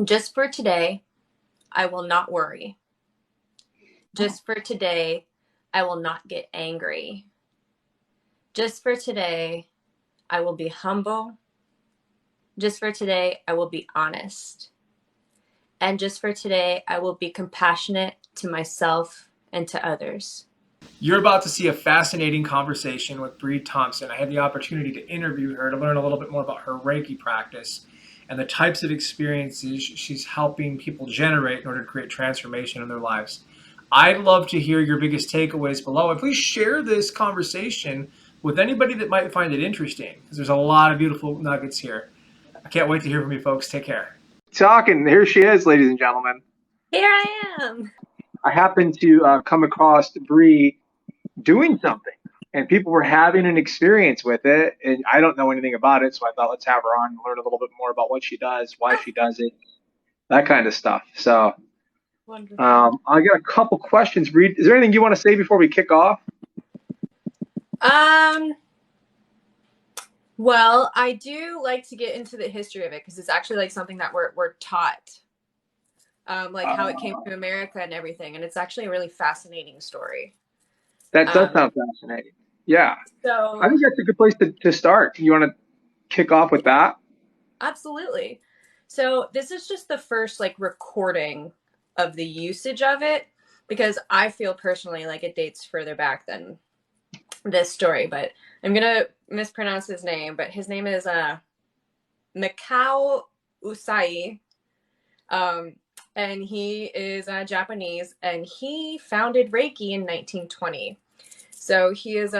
Just for today, I will not worry. Oh, Just for today, I will not get angry. Just for today, I will be humble. Just for today, I will be honest. And just for today, I will be compassionate to myself and to others. you're about to see a fascinating conversation with Bree Thompson. I had the opportunity to interview her to learn a little bit more about her Reiki practice and the types of experiences she's helping people generate in order to create transformation in their lives. I'd love to hear your biggest takeaways below, and please share this conversation with anybody that might find it interesting, because there's a lot of beautiful nuggets here. I can't wait to hear from you folks. Take care. Talking. Here she is, ladies and gentlemen. Here I am. I happened to come across Bree doing something, and people were having an experience with it, and I don't know anything about it, so I thought let's have her on and learn a little bit more about what she does, why Oh, she does it, that kind of stuff. So wonderful. I got a couple questions. Bree, is there anything you want to say before we kick off? Um, well, I do like to get into the history of it because it's actually like something that we're taught, like how it came Uh, to America and everything, and it's actually a really fascinating story. that does Um, sound fascinating. Yeah, I so think that's a good place to start. You want to kick off with that? absolutely. So this is just the first like recording of the usage of it because I feel personally like it dates further back than this story, but I'm gonna mispronounce his name, but his name is Mikao Usai. Um, and he is Japanese, and he founded Reiki in 1920. So he is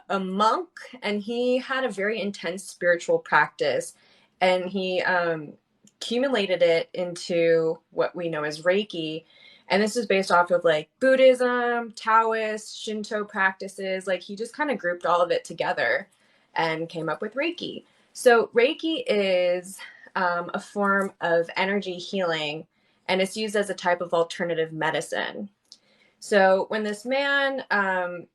a monk, and he had a very intense spiritual practice, and he accumulated it into what we know as Reiki. And this is based off of like Buddhism, Taoist, Shinto practices. Like he just kind of grouped all of it together and came up with Reiki. So Reiki is a form of energy healing, and it's used as a type of alternative medicine. So when this man,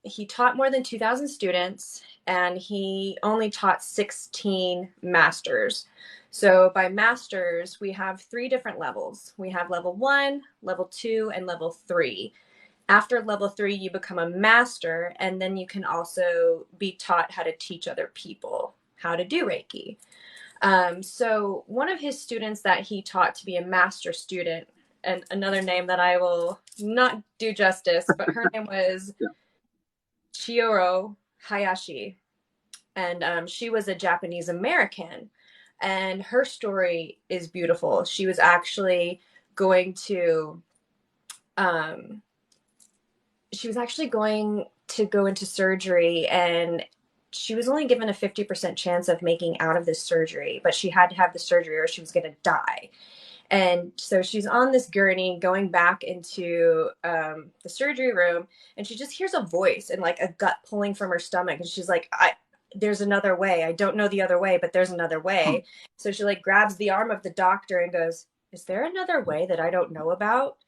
he taught more than 2,000 students, and he only taught 16 masters. So by masters, we have three different levels. We have level 1, level 2, and level 3. After level 3, you become a master, and then you can also be taught how to teach other people how to do Reiki. So one of his students that he taught to be a master student, and another name that I will not do justice, but her name was Yeah. Chioro Hayashi, and she was a Japanese American, and her story is beautiful. She was actually going to, um, she was actually going to go into surgery, and she was only given a 50% chance of making out of this surgery, but she had to have the surgery or she was going to die. And so she's on this gurney going back into the surgery room, and she just hears a voice and like a gut pulling from her stomach. And she's like, there's another way. I don't know the other way, but there's another way. So she like grabs the arm of the doctor and goes, is there another way that I don't know about?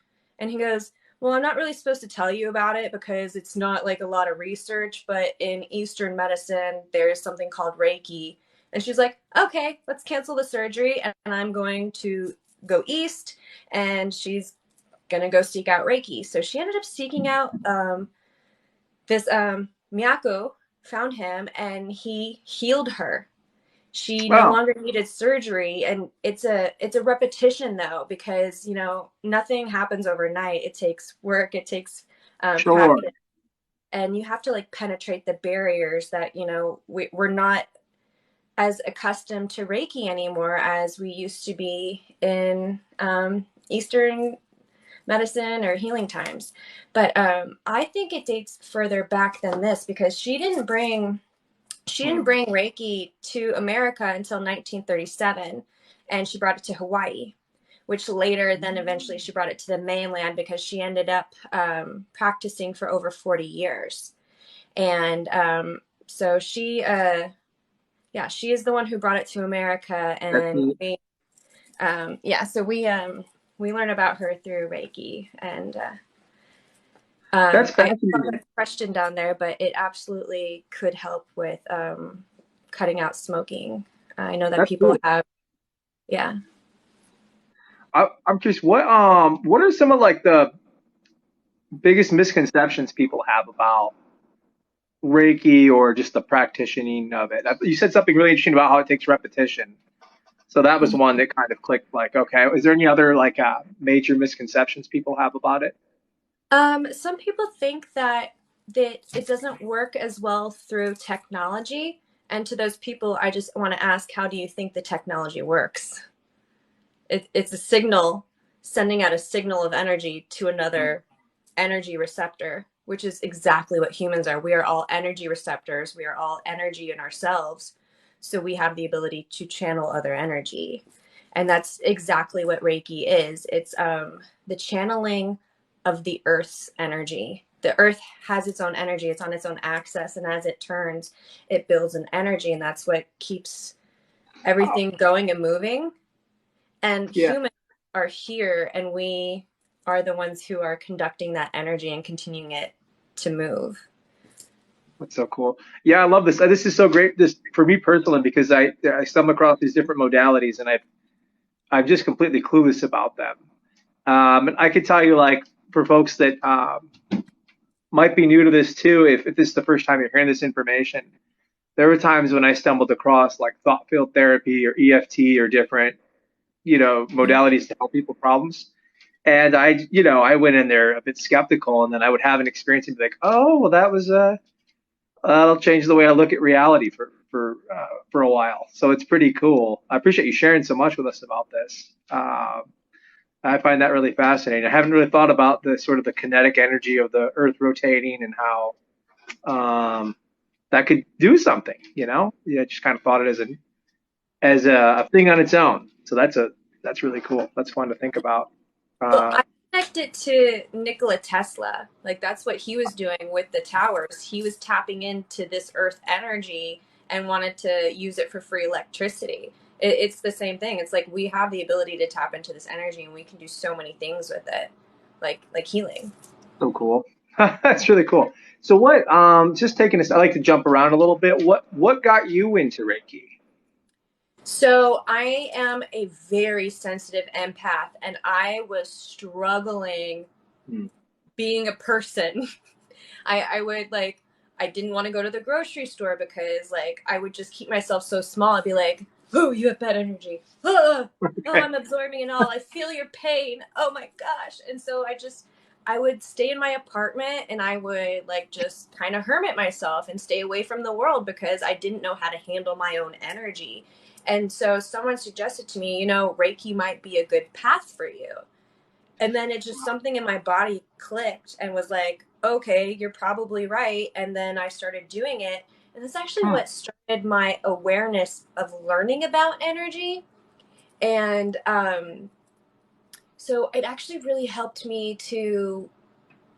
And he goes, well, I'm not really supposed to tell you about it because it's not like a lot of research, but in Eastern medicine, there's something called Reiki. And she's like, okay, let's cancel the surgery, and I'm going to go east, and she's gonna go seek out Reiki. So she ended up seeking out this Miyako, found him, and he healed her. She no Well, longer needed surgery, and it's a repetition though, because nothing happens overnight. It takes work, it takes sure. practice, and you have to like penetrate the barriers that we're not as accustomed to Reiki anymore as we used to be in Eastern medicine or healing times. But I think it dates further back than this because she didn't bring Reiki to America until 1937, and she brought it to Hawaii, which later then eventually she brought it to the mainland because she ended up practicing for over 40 years. And so yeah, she is the one who brought it to America, That's and neat. so we learn about her through Reiki, and That's I have a fascinating. question down there, but it absolutely could help with cutting out smoking. I know that That's people cool. have, yeah. I'm curious, what are some of like the biggest misconceptions people have about Reiki or just the practicing of it? You said something really interesting about how it takes repetition. So that was one that kind of clicked like, okay, is there any other like major misconceptions people have about it? Some people think that it doesn't work as well through technology. And to those people, I just want to ask, how do you think the technology works? It's a signal sending out a signal of energy to another energy receptor, which is exactly what humans are. We are all energy receptors. We are all energy in ourselves. So we have the ability to channel other energy. And that's exactly what Reiki is. It's the channeling of the earth's energy. The earth has its own energy, it's on its own axis. And as it turns, it builds an energy. And that's what keeps Oh, everything going and moving. And yeah, humans are here, and we are the ones who are conducting that energy and continuing it to move. that's so cool. Yeah, I love this. This is so great. This for me personally because I stumble across these different modalities and I'm just completely clueless about them. And I could tell you like for folks that might be new to this too, if this is the first time you're hearing this information, there were times when I stumbled across like thought field therapy or EFT or different, modalities to help people problems. And I went in there a bit skeptical, and then I would have an experience and be like, oh, well, that'll change the way I look at reality for a while. So it's pretty cool. I appreciate you sharing so much with us about this. I find that really fascinating. I haven't really thought about the sort of the kinetic energy of the Earth rotating and how that could do something. I just kind of thought it as a thing on its own. So that's really cool. That's fun to think about. Well, Uh, I connect it to Nikola Tesla. Like that's what he was doing with the towers. He was tapping into this earth energy and wanted to use it for free electricity. It's the same thing. It's like we have the ability to tap into this energy and we can do so many things with it, like healing. so cool. That's really cool. So what? Just taking this. I like to jump around a little bit. What got you into Reiki? So I am a very sensitive empath, and I was struggling Hmm. being a person. I would like I didn't want to go to the grocery store because like I would just keep myself so small. I'd be like, "Oh, you have bad energy. Oh, oh, Okay. I'm absorbing it all. I feel your pain. Oh my gosh!" And so I would stay in my apartment and I would like just kind of hermit myself and stay away from the world because I didn't know how to handle my own energy. And so someone suggested to me, Reiki might be a good path for you. And then it just something in my body clicked and was like, okay, you're probably right. And then I started doing it. And that's actually Hmm. what started my awareness of learning about energy. And so it actually really helped me to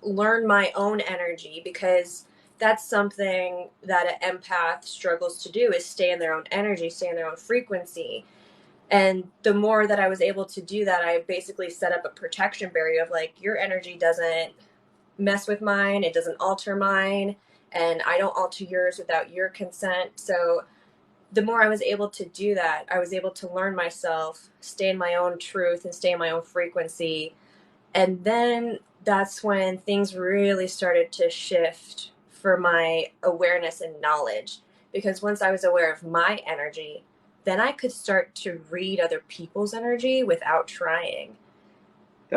learn my own energy because that's something that an empath struggles to do is stay in their own energy, stay in their own frequency. And the more that I was able to do that, I basically set up a protection barrier of like, your energy doesn't mess with mine, it doesn't alter mine, and I don't alter yours without your consent. So the more I was able to do that, I was able to learn myself, stay in my own truth, and stay in my own frequency. And then that's when things really started to shift for my awareness and knowledge. Because once I was aware of my energy, then I could start to read other people's energy without trying.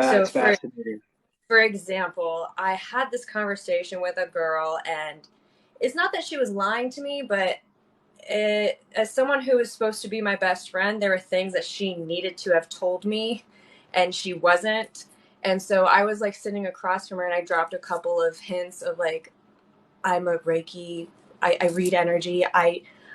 So That's fascinating. for example, I had this conversation with a girl, and it's not that she was lying to me, but as someone who was supposed to be my best friend, there were things that she needed to have told me, and she wasn't. And so I was like sitting across from her, and I dropped a couple of hints of like, I'm a Reiki. I read energy.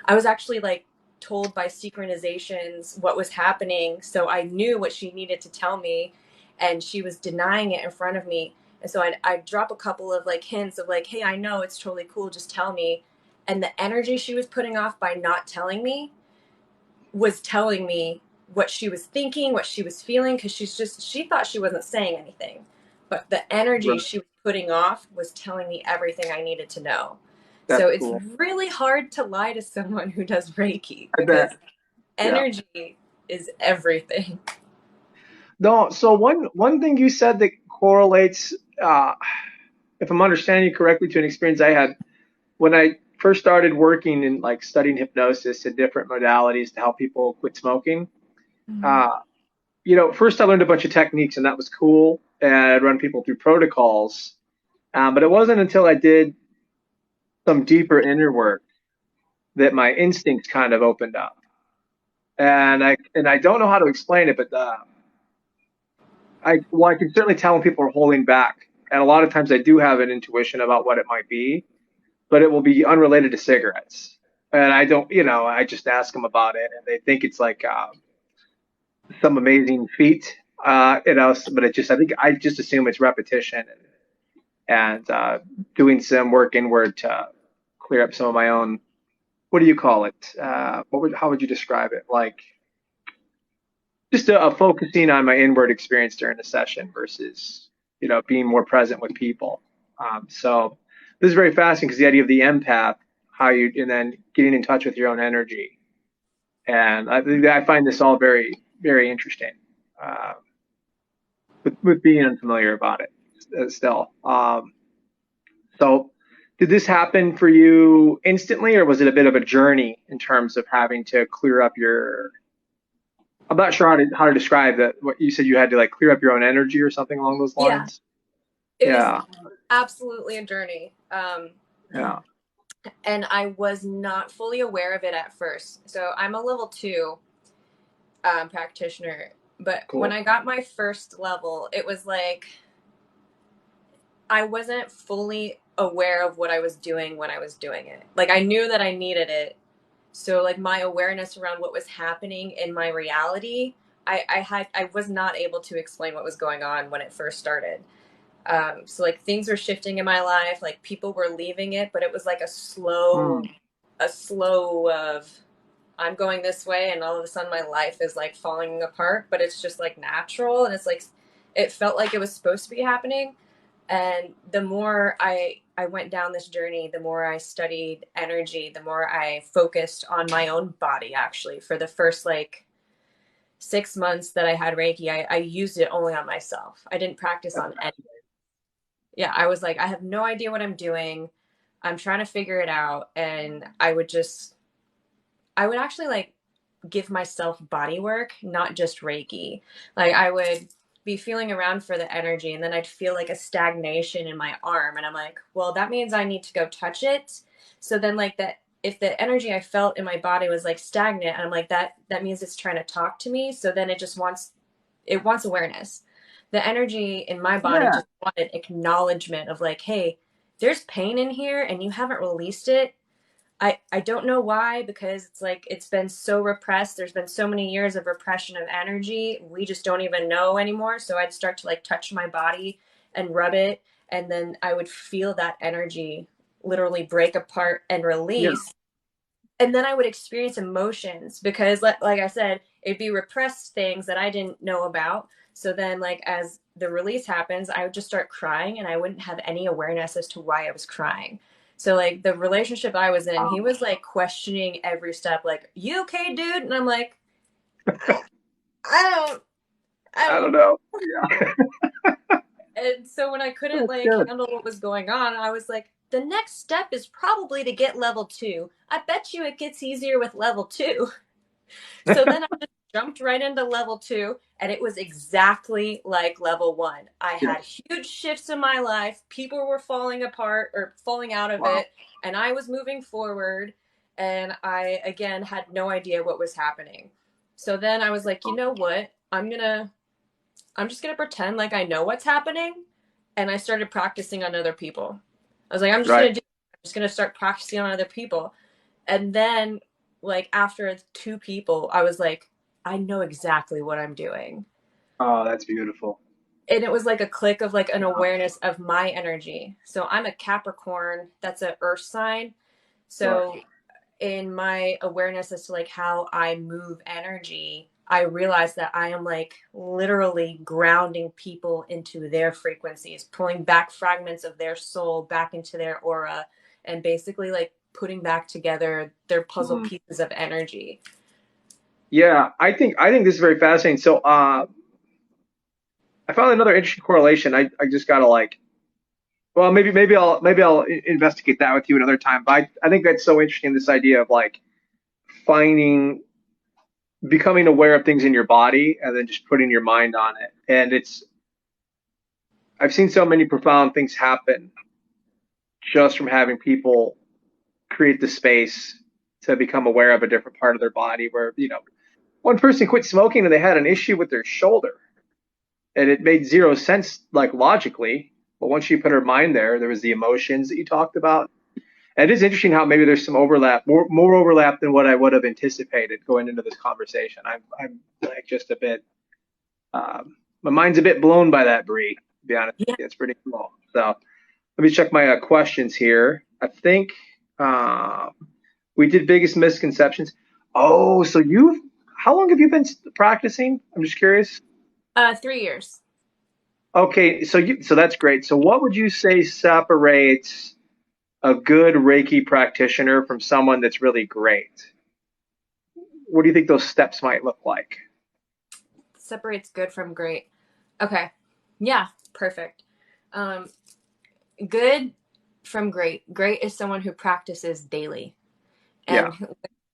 I was actually like told by synchronizations what was happening, so I knew what she needed to tell me, and she was denying it in front of me. And so I'd drop a couple of like hints of like, hey, I know it's totally cool, just tell me. And the energy she was putting off by not telling me was telling me what she was thinking, what she was feeling, because she thought she wasn't saying anything. But the energy Right. she was putting off was telling me everything I needed to know. So That's it's cool. really hard to lie to someone who does Reiki I bet. because Yeah. energy is everything. No, so one thing you said that correlates, if I'm understanding you correctly, to an experience I had when I first started working in like studying hypnosis and different modalities to help people quit smoking. Mhm. Uh, first I learned a bunch of techniques and that was cool, and I'd run people through protocols. But it wasn't until I did some deeper inner work that my instincts kind of opened up, and I don't know how to explain it, but I can certainly tell when people are holding back, and a lot of times I do have an intuition about what it might be, but it will be unrelated to cigarettes. And I don't, I just ask them about it, and they think it's like some amazing feat, but I think I just assume it's repetition and doing some work inward to clear up some of my own. What do you call it? How would you describe it? Like just a focusing on my inward experience during the session versus, being more present with people. So this is very fascinating because the idea of the empath, and then getting in touch with your own energy. And I find this all very, very interesting, uh, with being unfamiliar about it still. So did this happen for you instantly, or was it a bit of a journey in terms of having to clear up your, I'm not sure how to describe that. What you said, you had to like clear up your own energy or something along those Yeah, lines. it was Yeah, absolutely a journey. yeah, And I was not fully aware of it at first. So I'm a level two practitioner. But when cool. I got my first level, it was like I wasn't fully aware of what I was doing when I was doing it. Like I knew that I needed it. So like my awareness around what was happening in my reality, I was not able to explain what was going on when it first started. So like things were shifting in my life, like people were leaving it, but it was like Mm, a slow of I'm going this way, and all of a sudden my life is like falling apart, but it's just like natural, and it's like it felt like it was supposed to be happening. And the more I went down this journey, the more I studied energy, the more I focused on my own body. Actually, for the first like 6 months that I had Reiki, I used it only on myself. I didn't practice that's on any. Yeah, I was like, I have no idea what I'm doing. I'm trying to figure it out, and I would actually like give myself body work, not just Reiki. Like I would be feeling around for the energy, and then I'd feel like a stagnation in my arm, and I'm like, well, that means I need to go touch it. So then like that, if the energy I felt in my body was like stagnant, and I'm like that means it's trying to talk to me. So then it wants awareness. The energy in my body yeah, just wanted acknowledgement of like, hey, there's pain in here and you haven't released it. I don't know why, because it's like it's been so repressed. There's been so many years of repression of energy. We just don't even know anymore. So I'd start to like touch my body and rub it, and then I would feel that energy literally break apart and yeah, release. And then I would experience emotions because like I said, it'd be repressed things that I didn't know about. So then like as the release happens, I would just start crying, and I wouldn't have any awareness as to why I was crying. So like the relationship I was in, he was like questioning every step, like, you okay, dude? And I'm like, I I don't I I don't don't know. know. Yeah, And so when I couldn't that's like good. handle what was going on, I was like, the next step is probably to get level two. I bet you it gets easier with level two. So then I just jumped right into level two, and it was exactly like level one. I Yeah, had huge shifts in my life. People were falling apart or falling out of wow. it, and I was moving forward. And I, again, had no idea what was happening. So then I was like, you know what? I'm just gonna pretend like I know what's happening. And I started practicing on other people. I was like, Right. I'm just gonna start practicing on other people. And then, like, after two people, I was like, I know exactly what I'm doing. Oh, that's beautiful. And it was like a click of like an Yeah, awareness of my energy. So I'm a Capricorn, that's an earth sign. sure. So in my awareness as to like how I move energy, I realized that I am like literally grounding people into their frequencies, pulling back fragments of their soul back into their aura, and basically like putting back together their puzzle Mm. pieces of energy. Yeah, I think this is very fascinating. So, I found another interesting correlation. I just gotta like, well, maybe I'll investigate that with you another time. But I think that's so interesting. This idea of like finding, becoming aware of things in your body and then just putting your mind on it. And I've seen so many profound things happen just from having people create the space to become aware of a different part of their body where, one person quit smoking and they had an issue with their shoulder and it made zero sense, like logically. But once she put her mind there was the emotions that you talked about. And it is interesting how maybe there's some overlap, more overlap than what I would have anticipated going into this conversation. I'm like just a bit, my mind's a bit blown by that, Bree. To be honest with Yeah. you, it's pretty cool. So let me check my questions here. I think um, we did biggest misconceptions. Oh, so how long have you been practicing? I'm just curious. 3 years. Okay, so that's great. So what would you say separates a good Reiki practitioner from someone that's really great? What do you think those steps might look like? Separates good from great. Okay. Yeah, perfect. Um, Good from great. Great is someone who practices daily Yeah. and who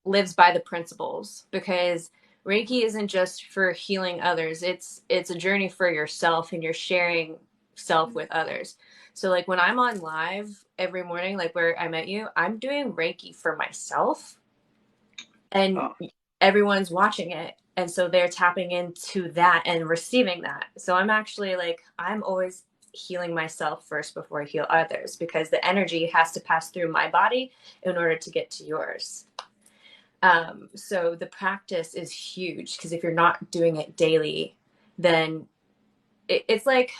lives by the principles, because Reiki isn't just for healing others. It's a journey for yourself, and you're sharing self with others. So like when I'm on live every morning, like where I met you, I'm doing Reiki for myself, and Oh, everyone's watching it. And so they're tapping into that and receiving that. So I'm actually like, I'm always healing myself first before I heal others, because the energy has to pass through my body in order to get to yours. So the practice is huge, because if you're not doing it daily, then it's like,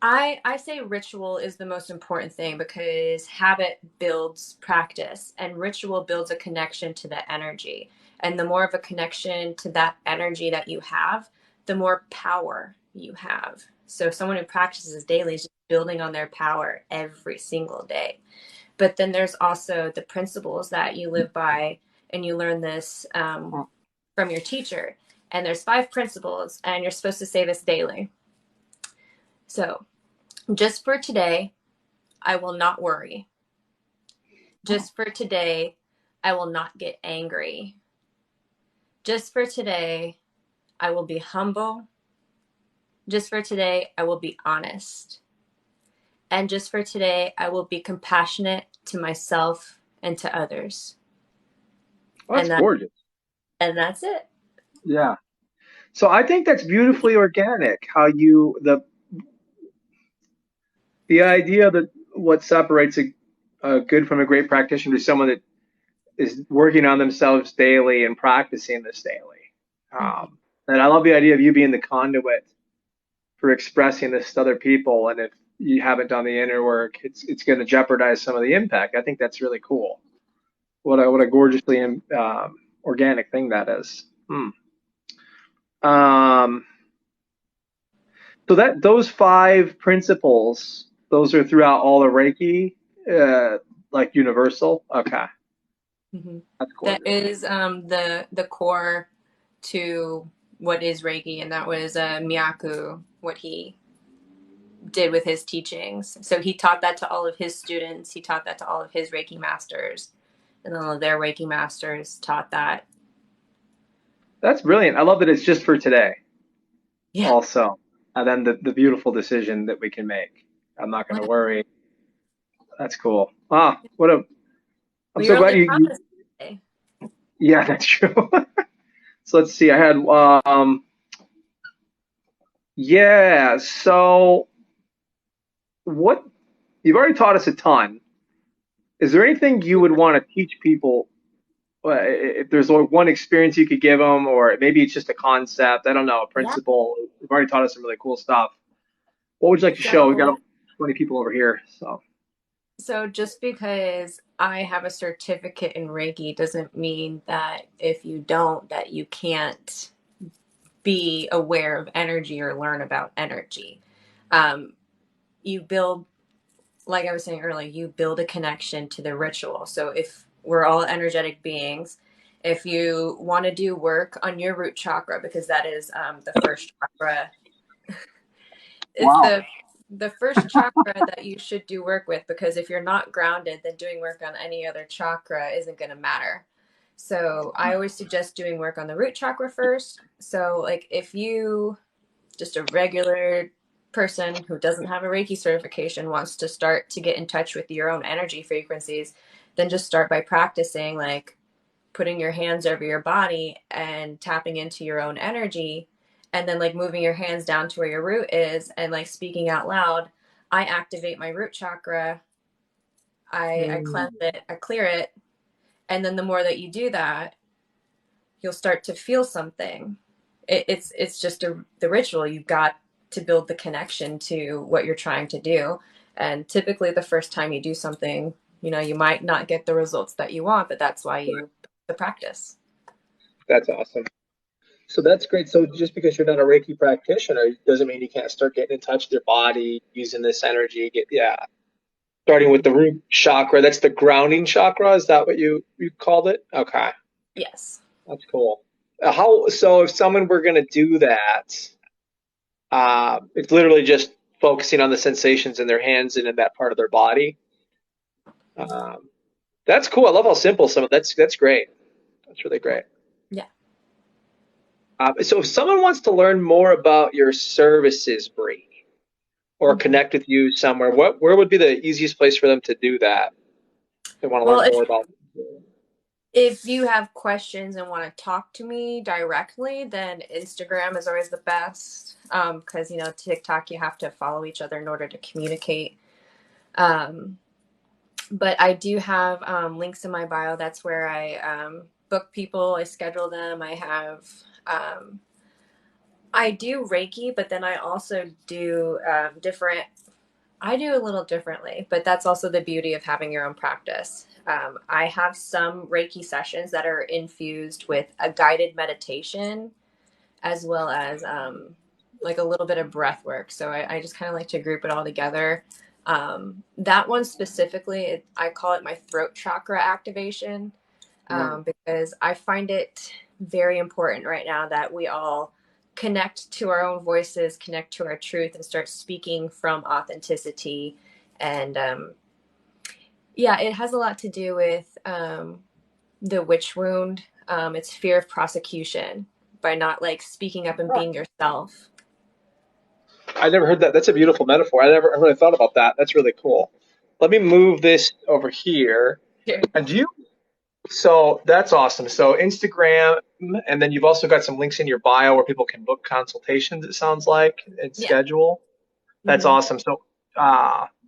I say ritual is the most important thing, because habit builds practice and ritual builds a connection to the energy. And the more of a connection to that energy that you have, the more power you have. So someone who practices daily is just building on their power every single day. But then there's also the principles that you live by, and you learn this from your teacher. And there's 5 principles, and you're supposed to say this daily. So just for today, I will not worry. Just for today, I will not get angry. Just for today, I will be humble. Just for today, I will be honest. And just for today, I will be compassionate to myself and to others. well, that's And that gorgeous. and that's it. Yeah. So I think that's beautifully organic. How the idea that what separates a good from a great practitioner is someone that is working on themselves daily and practicing this daily. Mm-hmm. And I love the idea of you being the conduit for expressing this to other people. And if you haven't done the inner work, it's going to jeopardize some of the impact. I think that's really cool. What a gorgeously organic thing that is. Hmm. Um, so that those 5 principles, those are throughout all the Reiki, like universal. Okay, Mm-hmm. that's That gorgeous. is the core to what is Reiki, and that was Miyaku, what he did with his teachings. So he taught that to all of his students. He taught that to all of his Reiki masters, and all of their Reiki masters taught that. That's brilliant. I love that it's just for today. Yeah. Also, and then the beautiful decision that we can make. I'm not going to worry. That's cool. Ah, I'm Well, so you're on glad the you promise today. yeah, that's true. So let's see. I had yeah. So what you've already taught us a ton. Is there anything you would want to teach people? If there's one experience you could give them, or maybe it's just a concept. I don't know, a Yeah. principle. You've already taught us some really cool stuff. What would you like to show? We've got So 20 people over here. So so just because I have a certificate in Reiki doesn't mean that if you don't, that you can't be aware of energy or learn about energy. Um, you build, like I was saying earlier, you build a connection to the ritual. So if we're all energetic beings, if you want to do work on your root chakra, because that is the first chakra it's Wow. the first chakra that you should do work with, because if you're not grounded, then doing work on any other chakra isn't going to matter. So I always suggest doing work on the root chakra first. So like if you, just a regular person who doesn't have a Reiki certification, wants to start to get in touch with your own energy frequencies, then just start by practicing like putting your hands over your body and tapping into your own energy, and then like moving your hands down to where your root is and like speaking out loud. I activate my root chakra. I Mm, cleanse it, I clear it. And then the more that you do that, you'll start to feel something. It's just the ritual. You've got to build the connection to what you're trying to do. And typically the first time you do something, you might not get the results that you want, but that's why you the practice. that's awesome. So that's great. So just because you're not a Reiki practitioner doesn't mean you can't start getting in touch with your body using this energy. Yeah. Starting with the root chakra, that's the grounding chakra. Is that what you called it? Okay, Yes. that's cool. How so? If someone were going to do that, it's literally just focusing on the sensations in their hands and in that part of their body. Um, that's cool. I love how simple some of that's great. That's really great. Yeah. So if someone wants to learn more about your services, Bree, or Mhm. connect with you somewhere, where would be the easiest place for them to do that? If they want to Well, learn if more about. if you have questions and want to talk to me directly, then Instagram is always the best. Because TikTok, you have to follow each other in order to communicate. Um, but I do have links in my bio. That's where I book people. I schedule them. Um, I do Reiki, but then I also do different. I do a little differently, but that's also the beauty of having your own practice. I have some Reiki sessions that are infused with a guided meditation, as well as like a little bit of breath work. So I just kind of like to group it all together. That one specifically, I call it my throat chakra activation, Mm. because I find it very important right now that we all connect to our own voices, connect to our truth, and start speaking from authenticity. And yeah, it has a lot to do with the witch wound. It's fear of prosecution by not like speaking up and being yourself. I never heard that. That's a beautiful metaphor. I never really thought about that. That's really cool. Let me move this over here. Sure. And so that's awesome. So Instagram, and then you've also got some links in your bio where people can book consultations, it sounds like, and Yeah. schedule. That's Hmm. awesome. So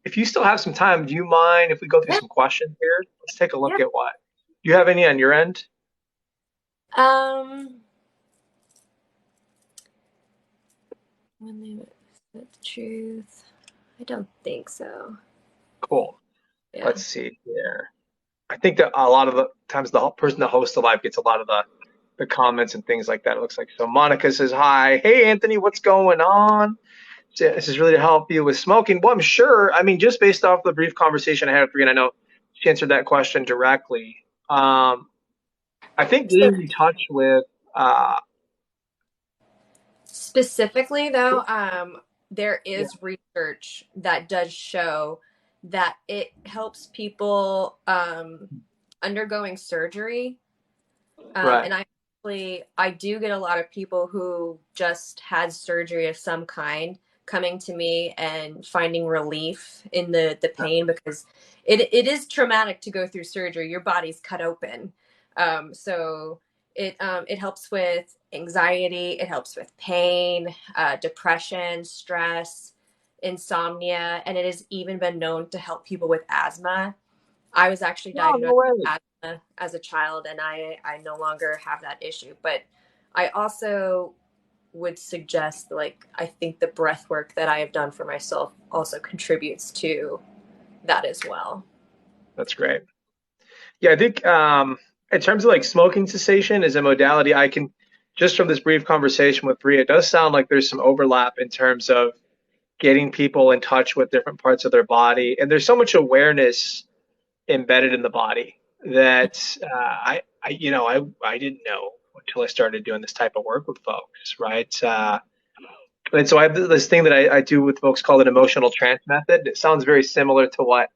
if you still have some time, do you mind if we go through Yeah. some questions here? Let's take a Yeah. look at what. Do you have any on your end? Um, when they said the truth, I don't think so. Cool. Yeah. Let's see here. I think that a lot of the times the person that hosts the live gets a lot of the comments and things like that. It looks like so. Monica says hi. Hey Anthony, what's going on? This is really to help you with smoking. Well, I'm sure. I mean, just based off the brief conversation I had with Bree, and I know she answered that question directly. I think So getting in touch with. Uh, specifically, though, there yeah, is research that does show that it helps people undergoing surgery. right. And I do get a lot of people who just had surgery of some kind coming to me and finding relief in the pain, because it is traumatic to go through surgery. Your body's cut open. So it helps with anxiety, it helps with pain, depression, stress, insomnia, and it has even been known to help people with asthma. I was actually No, no diagnosed with way. asthma as a child, and I no longer have that issue. But I also would suggest, like, I think the breath work that I have done for myself also contributes to that as well. That's great. Yeah, I think in terms of like smoking cessation as a modality, I can just from this brief conversation with Bree, it does sound like there's some overlap in terms of getting people in touch with different parts of their body, and there's so much awareness embedded in the body that I didn't know until I started doing this type of work with folks, right? And so I have this thing that I do with folks called an emotional trance method. It sounds very similar to what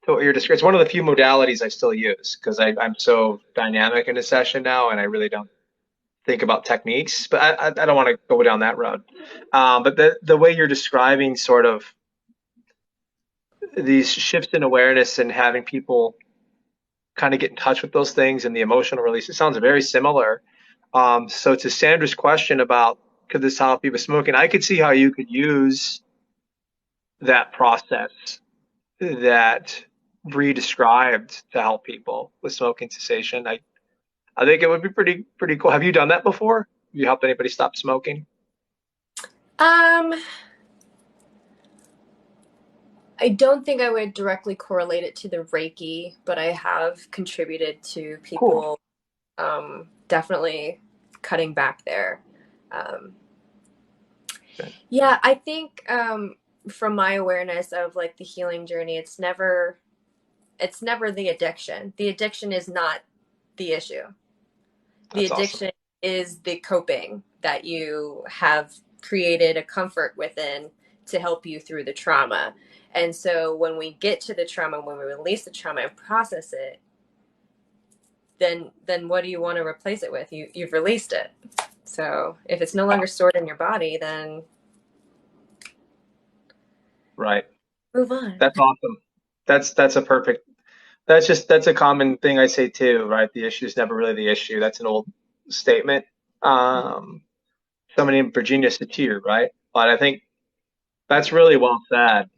you're describing. It's one of the few modalities I still use because I'm so dynamic in a session now, and I really don't think about techniques. But I don't want to go down that road. But the way you're describing sort of these shifts in awareness and having people kind of get in touch with those things and the emotional release, it sounds very similar. So to Sandra's question about could this help you with smoking, I could see how you could use that process that Bree described to help people with smoking cessation. I think it would be pretty cool. Have you done that before? Have you helped anybody stop smoking? Um, I don't think I would directly correlate it to the Reiki, but I have contributed to Cool. people definitely cutting back there. Um, Okay. yeah, I think from my awareness of like the healing journey, it's never the addiction. The addiction is not the issue. The That's awesome. addiction is the coping that you have created a comfort within to help you through the trauma. And so when we get to the trauma, when we release the trauma and process it, then what do you want to replace it with? You've released it. So if it's no longer stored in your body, then Right. move on. That's awesome. That's a perfect. That's a common thing I say too, right? The issue is never really the issue. That's an old statement. Um, Somebody in Virginia Satir, right? But I think that's really well said.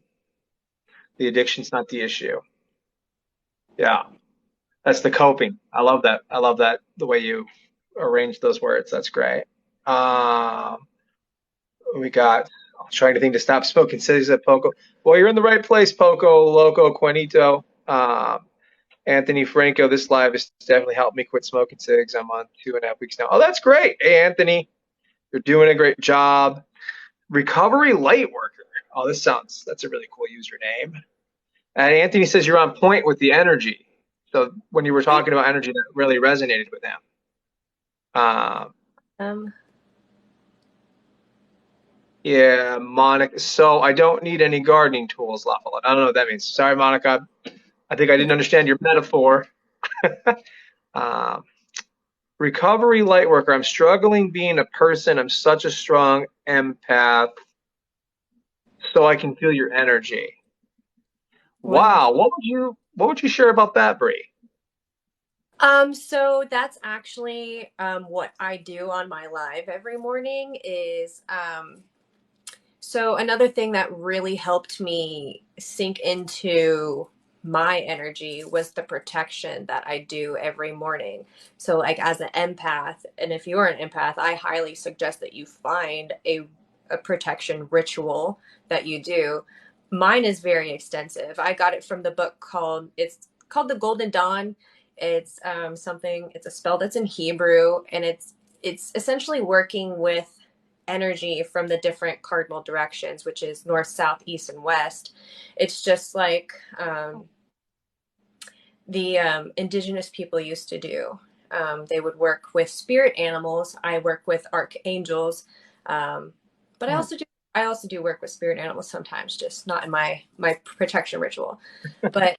The addiction's not the issue. Yeah, that's the coping. I love that. I love that the way you arrange those words. That's great. Um, we got. I'm trying to think to stop smoking. Says that Poco. Well, you're in the right place, Poco Loco Juanito. Anthony Franco. This live has definitely helped me quit smoking cigs. I'm on 2.5 weeks now. Oh, that's great. Hey, Anthony, you're doing a great job. Recovery light worker. Oh, that's a really cool username. And Anthony says you're on point with the energy. So when you were talking about energy, that really resonated with him. Um, Um, yeah, Monica. So I don't need any gardening tools, Lafayette. I don't know what that means. Sorry, Monica. I think I didn't understand your metaphor. Um, Recovery light worker. I'm struggling being a person. I'm such a strong empath, so I can feel your energy. Wow. wonderful. What would you share about that, Bree? So that's actually what I do on my live every morning is so another thing that really helped me sink into my energy was the protection that I do every morning. So like as an empath, and if you're an empath, I highly suggest that you find a protection ritual that you do. Mine is very extensive. I got it from the book it's called The Golden Dawn. It's it's a spell that's in Hebrew, and it's essentially working with energy from the different cardinal directions, which is north, south, east, and west. It's just like the indigenous people used to do. They would work with spirit animals. I work with archangels, but Hmm. I also do work with spirit animals sometimes, just not in my protection ritual. But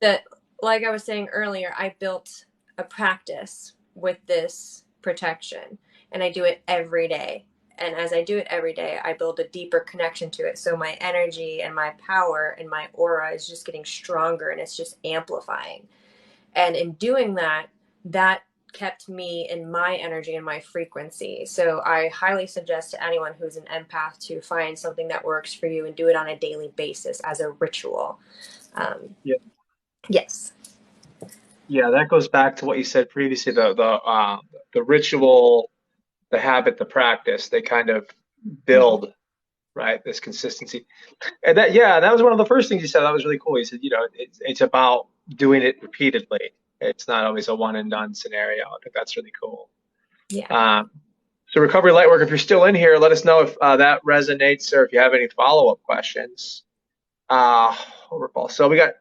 that, like I was saying earlier, I built a practice with this protection, and I do it every day. And as I do it every day, I build a deeper connection to it. So my energy and my power and my aura is just getting stronger, and it's just amplifying. And in doing that, that kept me in my energy and my frequency. So I highly suggest to anyone who's an empath to find something that works for you and do it on a daily basis as a ritual. Um, Yeah, yes. yeah, that goes back to what you said previously, the ritual, the habit, the practice, they kind of Mhm. build, right? This consistency. And that was one of the first things you said. That was really cool. You said, it's about doing it repeatedly. It's not always a one and done scenario. I think that's really cool. Yeah. Um, so Recovery Lightwork, if you're still in here, let us know if that resonates or if you have any follow-up questions. So we got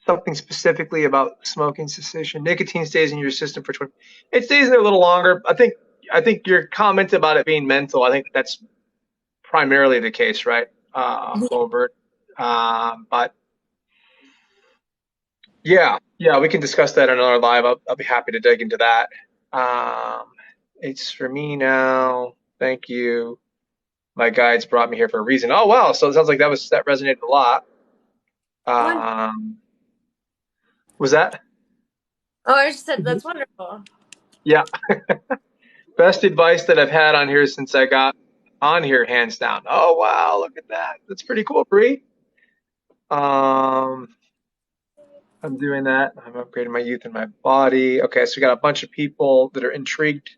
something specifically about smoking cessation. Nicotine stays in your system for 20. It stays in there a little longer. I think your comment about it being mental, I think that's primarily the case, right? Overt. But yeah, we can discuss that in another live. I'll be happy to dig into that. Um, it's for me now. Thank you. My guides brought me here for a reason. Oh wow, so it sounds like that resonated a lot. One. Um, was that? Oh, I just said that's wonderful. Yeah, best advice that I've had on here since I got on here, hands down. Oh wow, look at that. That's pretty cool, Bree. Um, I'm doing that. I'm upgrading my youth and my body. Okay, so we got a bunch of people that are intrigued.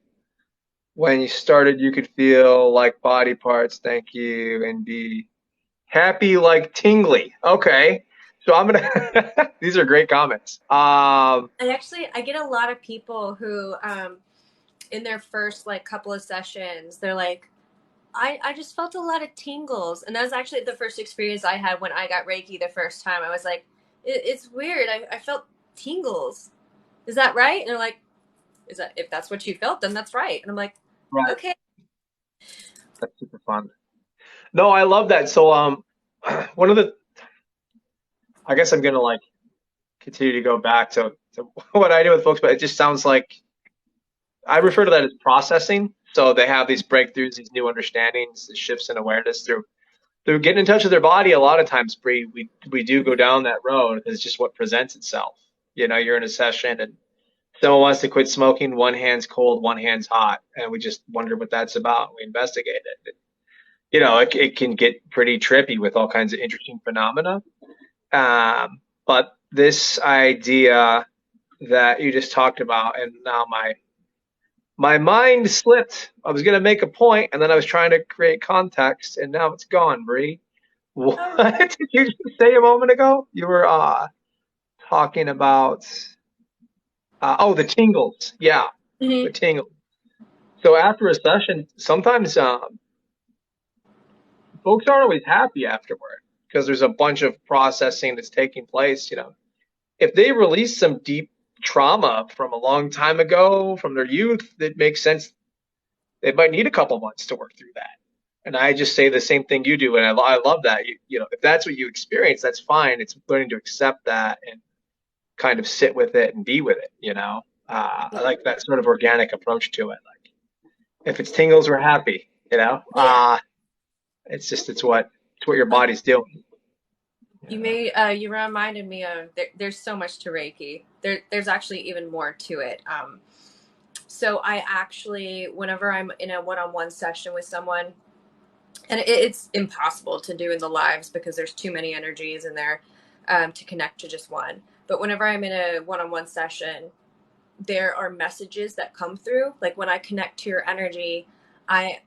When you started, you could feel like body parts. Thank you, and be happy like tingly. Okay, so I'm gonna. These are great comments. And actually, I get a lot of people who, in their first like couple of sessions, they're like, I just felt a lot of tingles. And that was actually the first experience I had when I got Reiki the first time. I was like, it's weird. I felt tingles. Is that right? And they're like, is that, if that's what you felt, then that's right. And I'm like, right, okay. that's super fun. No, I love that. So one of the, I guess I'm gonna like continue to go back to what I do with folks, but it just sounds like I refer to that as processing. So they have these breakthroughs, these new understandings, the shifts in awareness through getting in touch with their body. A lot of times, Bree, we do go down that road. It's just what presents itself. You know, you're in a session and someone wants to quit smoking. One hand's cold, one hand's hot, and we just wonder what that's about. We investigate it. You know, it can get pretty trippy with all kinds of interesting phenomena. But this idea that you just talked about, and now my mind slipped. I was going to make a point, and then I was trying to create context, and now it's gone, Bree. What Oh, did you just say a moment ago? You were talking about the tingles. Yeah, the mm-hmm. tingles. So after a session, sometimes folks aren't always happy afterward because there's a bunch of processing that's taking place. You know, if they release some deep trauma from a long time ago, from their youth, it makes sense. They might need a couple months to work through that. And I just say the same thing you do, and I love that. You know, if that's what you experience, that's fine. It's learning to accept that and kind of sit with it and be with it. You know, I like that sort of organic approach to it. Like, if it's tingles, we're happy. You know, Yeah. it's what your Oh, body's doing. you Yeah. may you reminded me of there's so much to Reiki. There's actually even more to it. So I actually, whenever I'm in a one-on-one session with someone, and it's impossible to do in the lives because there's too many energies in there, to connect to just one. But whenever I'm in a one-on-one session, there are messages that come through. Like when I connect to your energy, I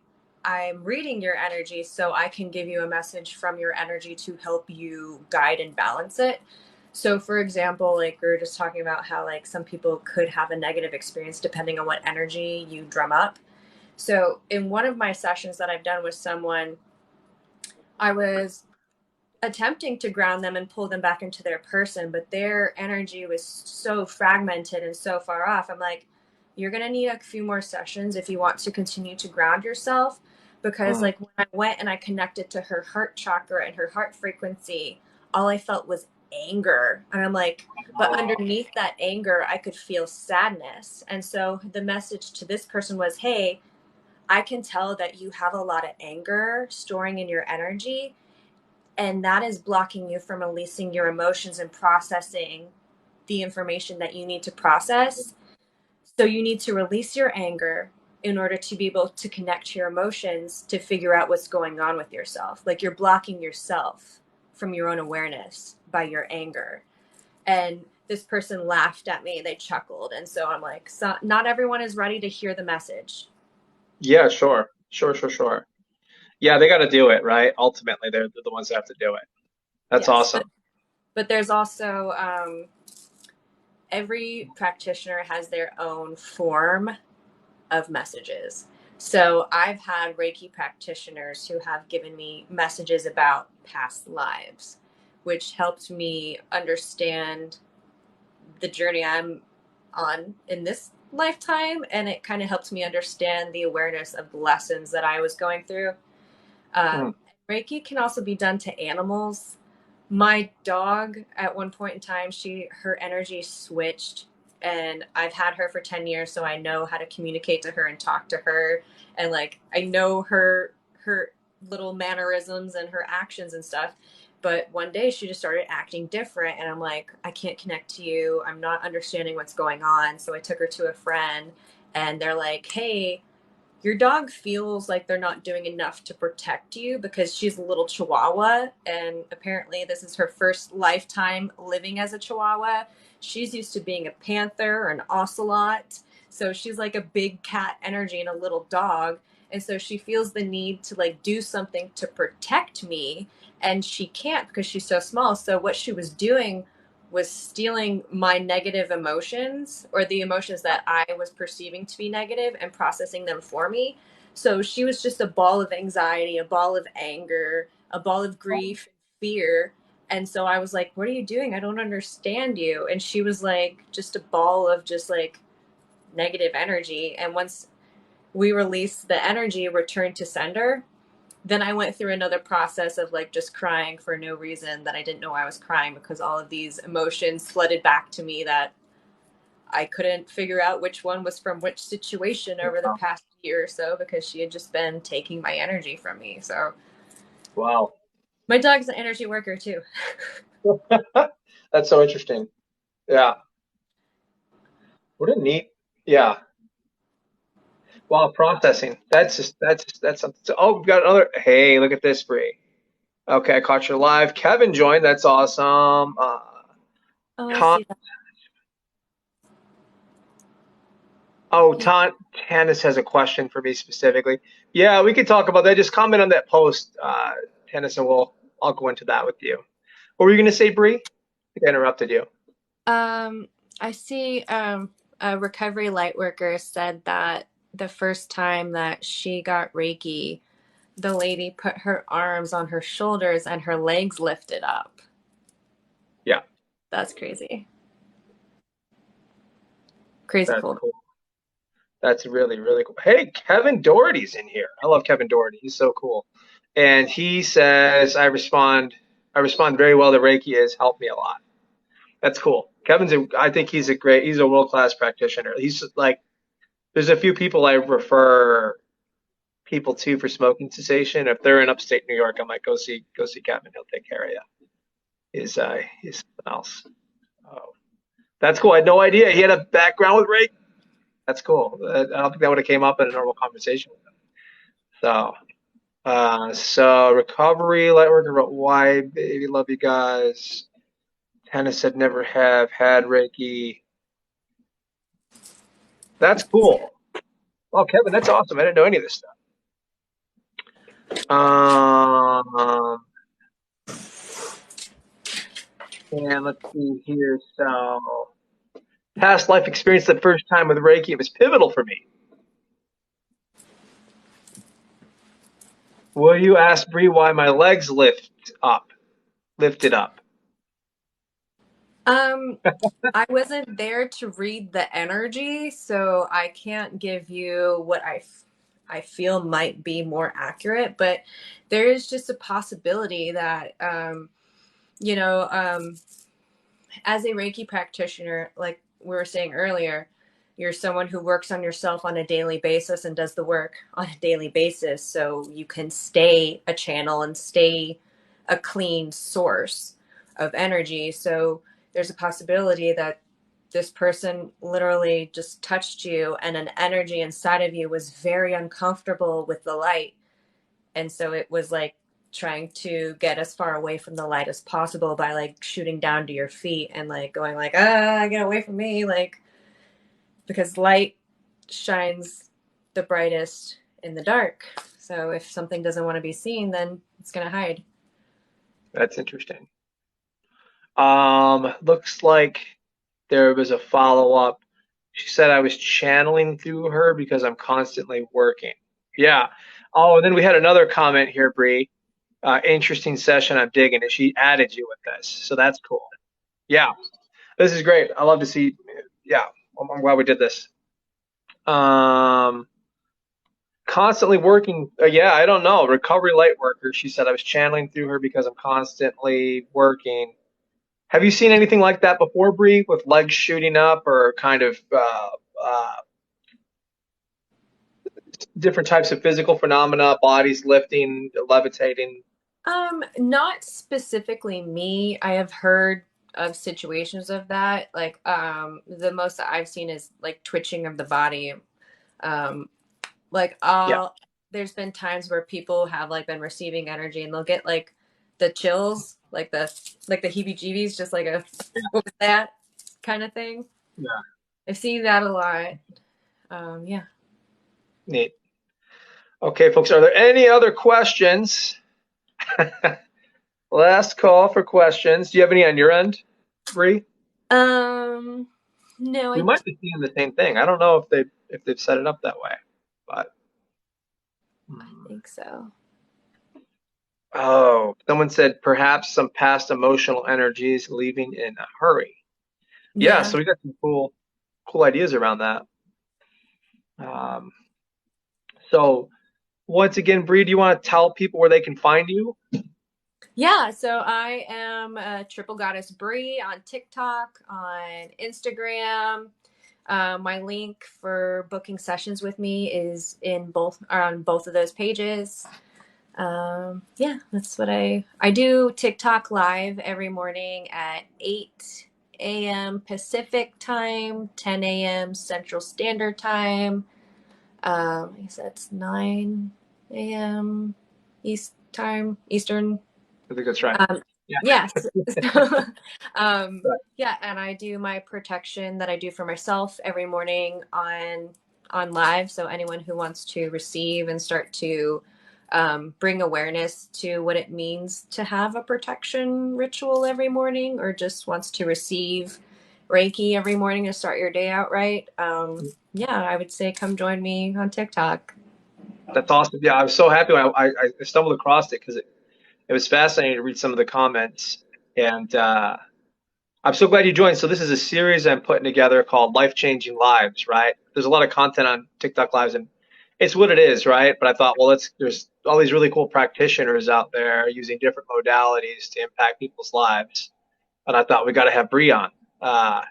I'm reading your energy so I can give you a message from your energy to help you guide and balance it. So for example, like we were just talking about how like some people could have a negative experience depending on what energy you drum up. So in one of my sessions that I've done with someone, I was attempting to ground them and pull them back into their person, but their energy was so fragmented and so far off. I'm like, you're going to need a few more sessions if you want to continue to ground yourself. Because, Mm. like, when I went and I connected to her heart chakra and her heart frequency, all I felt was anger. And I'm like, but Oh, underneath that anger, I could feel sadness. And so the message to this person was, hey, I can tell that you have a lot of anger storing in your energy, and that is blocking you from releasing your emotions and processing the information that you need to process. So you need to release your anger in order to be able to connect to your emotions to figure out what's going on with yourself. Like you're blocking yourself from your own awareness by your anger. And this person laughed at me, they chuckled. And so I'm like, so not everyone is ready to hear the message. yeah, sure. Yeah, they got to do it, right? Ultimately, they're the ones that have to do it. That's Yes. awesome. But there's also, every practitioner has their own form of messages. So I've had Reiki practitioners who have given me messages about past lives, which helped me understand the journey I'm on in this lifetime. And it kind of helped me understand the awareness of the lessons that I was going through. Mm. Reiki can also be done to animals. My dog, at one point in time, her energy switched, and I've had her for 10 years, so I know how to communicate to her and talk to her, and like I know her little mannerisms and her actions and stuff. But one day she just started acting different, and I'm like, I can't connect to you. I'm not understanding what's going on. So I took her to a friend, and they're like, hey, your dog feels like they're not doing enough to protect you, because she's a little chihuahua, and apparently this is her first lifetime living as a chihuahua. She's used to being a panther or an ocelot, so she's like a big cat energy and a little dog, and so she feels the need to like do something to protect me, and she can't because she's so small. So what she was doing was stealing my negative emotions, or the emotions that I was perceiving to be negative, and processing them for me. So she was just a ball of anxiety, a ball of anger, a ball of grief, fear. And so I was like, what are you doing? I don't understand you. And she was like, just a ball of just like negative energy. And once we released the energy, returned to sender, then I went through another process of like just crying for no reason, that I didn't know I was crying, because all of these emotions flooded back to me that I couldn't figure out which one was from which situation over the past year or so, because she had just been taking my energy from me. So Wow. my dog's an energy worker too. That's so interesting. Yeah. What a neat. Yeah. Wow. Processing. That's something. Oh, we've got another. Hey, look at this, Bree. Okay, I caught you live. Kevin joined. That's awesome. Oh, I Con- see that. oh, Tannis has a question for me specifically. Yeah, we could talk about that. Just comment on that post, Tannis, and I'll go into that with you. What were you going to say, Bree? I think I interrupted you. Um, I see a recovery light worker said that the first time that she got Reiki, the lady put her arms on her shoulders and her legs lifted up. Yeah, That's crazy. Crazy that's cool. cool. That's really, really cool. Hey, Kevin Doherty's in here. I love Kevin Doherty. He's so cool. And he says, I respond very well to Reiki has helped me a lot. That's cool. I think he's a world-class practitioner. He's like, there's a few people I refer people to for smoking cessation. If they're in upstate New York, I'm like, go see Kevin. He'll take care of you. He's something else. Oh, that's cool. I had no idea he had a background with Reiki. That's cool. I don't think that would have came up in a normal conversation with him. So recovery, Lightworker wrote, why, baby, love you guys. Tennis said, never have had Reiki. That's cool. Oh, Kevin, that's awesome. I didn't know any of this stuff. Um, and let's see here. So, past life experience the first time with Reiki, it was pivotal for me. Will you ask Bree why my legs lifted up? Um, I wasn't there to read the energy, so I can't give you what I feel might be more accurate, but there is just a possibility that, you know, as a Reiki practitioner, like we were saying earlier, you're someone who works on yourself on a daily basis and does the work on a daily basis so you can stay a channel and stay a clean source of energy. So there's a possibility that this person literally just touched you, and an energy inside of you was very uncomfortable with the light, and so it was like trying to get as far away from the light as possible by like shooting down to your feet and like going like, get away from me, like, because light shines the brightest in the dark. So if something doesn't want to be seen, then it's going to hide. That's interesting. Looks like there was a follow-up. She said I was channeling through her because I'm constantly working. Yeah. Oh, and then we had another comment here, Bree. Interesting session. I'm digging it. She added you with this, so that's cool. Yeah, this is great. I love to see. Yeah, I'm glad we did this. Um, Constantly working. Yeah, I don't know. Recovery light worker. She said I was channeling through her because I'm constantly working. Have you seen anything like that before, Bree, with legs shooting up or kind of different types of physical phenomena, bodies lifting, levitating? Not specifically me. I have heard of situations of that. Like, the most that I've seen is like twitching of the body. Um, like Yeah. all there's been times where people have like been receiving energy and they'll get like the chills, like the heebie-jeebies, just like a what was that kind of thing. Yeah. I've seen that a lot. Yeah. Neat. Okay, folks, are there any other questions? Last call for questions. Do you have any on your end, Bree? Um, no, We might be seeing the same thing. I don't know if they've set it up that way, but I think so. oh, someone said perhaps some past emotional energies leaving in a hurry. Yeah, Yeah. so we got some cool ideas around that. Um, so once again, Bree, do you want to tell people where they can find you? Yeah, so I am Triple Goddess Bree on TikTok, on Instagram. My link for booking sessions with me is in both on both of those pages. Yeah, that's what I do. TikTok live every morning at 8 a.m. Pacific time, 10 a.m. Central Standard Time. I guess that's 9 a.m. Eastern. I think that's right. Um, Yeah. yes. So, Right. yeah, and I do my protection that I do for myself every morning on live. So anyone who wants to receive and start to bring awareness to what it means to have a protection ritual every morning, or just wants to receive Reiki every morning to start your day out right. Yeah, I would say come join me on TikTok. That's awesome. Yeah, I was so happy when I stumbled across it because it was fascinating to read some of the comments. And I'm so glad you joined. So this is a series I'm putting together called Life Changing Lives, right? There's a lot of content on TikTok Lives, and it's what it is, right? But I thought, well, there's all these really cool practitioners out there using different modalities to impact people's lives. And I thought we got to have Bree on. Uh,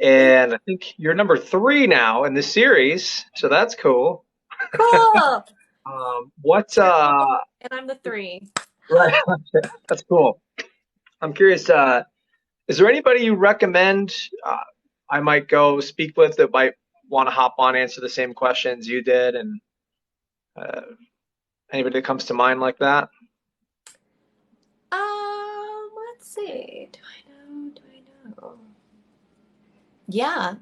and I think you're number 3 now in this series, so that's cool. Cool. What? 2, and I'm the 3. Right, that's cool. I'm curious. Is there anybody you recommend I might go speak with that might want to hop on, answer the same questions you did, and uh, anybody that comes to mind like that? Let's see. Do I know? Do I know? Yeah,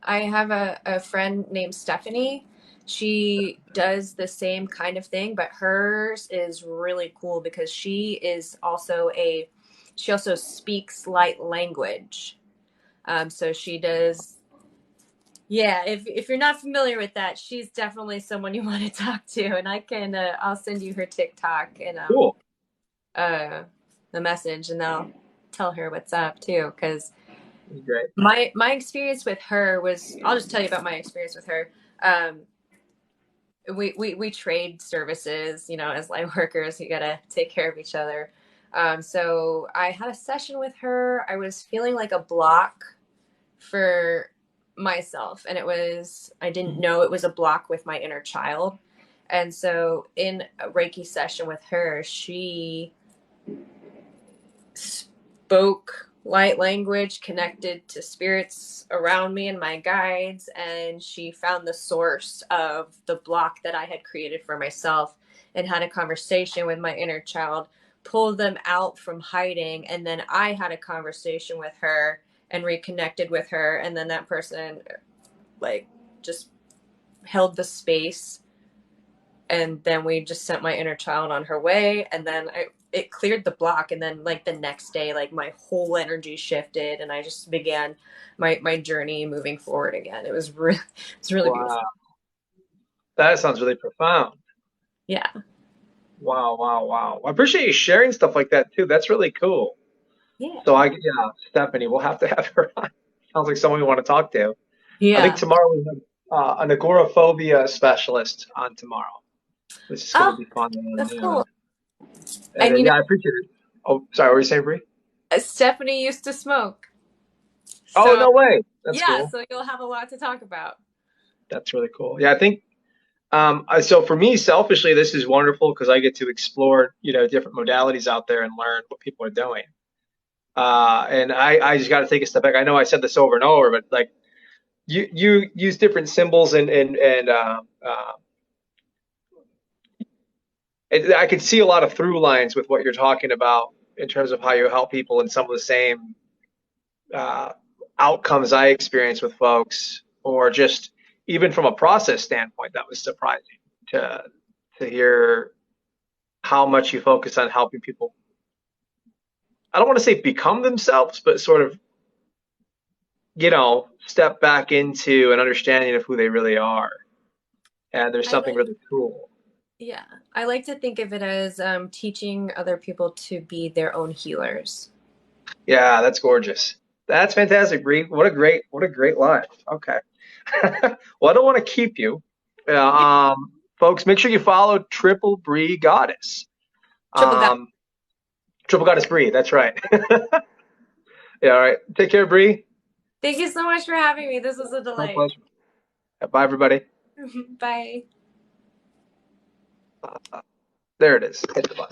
I have a friend named Stephanie. She does the same kind of thing, but hers is really cool because she also speaks light language. So she does. Yeah, if you're not familiar with that, she's definitely someone you want to talk to, and I'll send you her TikTok and Cool. uh the message, and I'll tell her what's up too, because Great. my experience with her was, I'll just tell you about my experience with her. um we trade services, as light workers. You gotta take care of each other. So I had a session with her. I was feeling like a block for myself, and I didn't know it was a block with my inner child. And so in a Reiki session with her, she spoke light language, connected to spirits around me and my guides, and she found the source of the block that I had created for myself, and had a conversation with my inner child, pulled them out from hiding, and then I had a conversation with her and reconnected with her, and then that person like just held the space, and then we just sent my inner child on her way, and then it cleared the block, and then like the next day, like my whole energy shifted, and I just began my journey moving forward again. It's really beautiful. Wow. That sounds really profound. Yeah. Wow, wow, wow. I appreciate you sharing stuff like that too. That's really cool. Yeah. So yeah, Stephanie, we'll have to have her on. Sounds like someone we want to talk to. I think Yeah. tomorrow we have an agoraphobia specialist on tomorrow. This is going Oh, to be fun. that's cool. And And yeah, I appreciate it. Oh, sorry, what were you saying, Bree? Stephanie used to smoke. Oh, So, no way. That's yeah, cool. so you'll have a lot to talk about. That's really cool. Yeah, I think so for me, selfishly, this is wonderful because I get to explore, different modalities out there and learn what people are doing. And I just got to take a step back. I know I said this over and over, but like you use different symbols and I can see a lot of through lines with what you're talking about in terms of how you help people and some of the same uh, outcomes I experience with folks, or just even from a process standpoint, that was surprising to to hear how much you focus on helping people. I don't want to say become themselves, but sort of, step back into an understanding of who they really are. And there's I something like, really cool. yeah, I like to think of it as teaching other people to be their own healers. Yeah, that's gorgeous. That's fantastic, Bree. What a great line. Okay. Well, I don't want to keep you. Yeah, Folks, make sure you follow Triple Bree Goddess. triple got. Um, Triple Goddess Bree. That's right. Yeah. All right. Take care, Bree. Thank you so much for having me. This was a My delight. pleasure. Bye, everybody. Bye. There it is. Hit the button.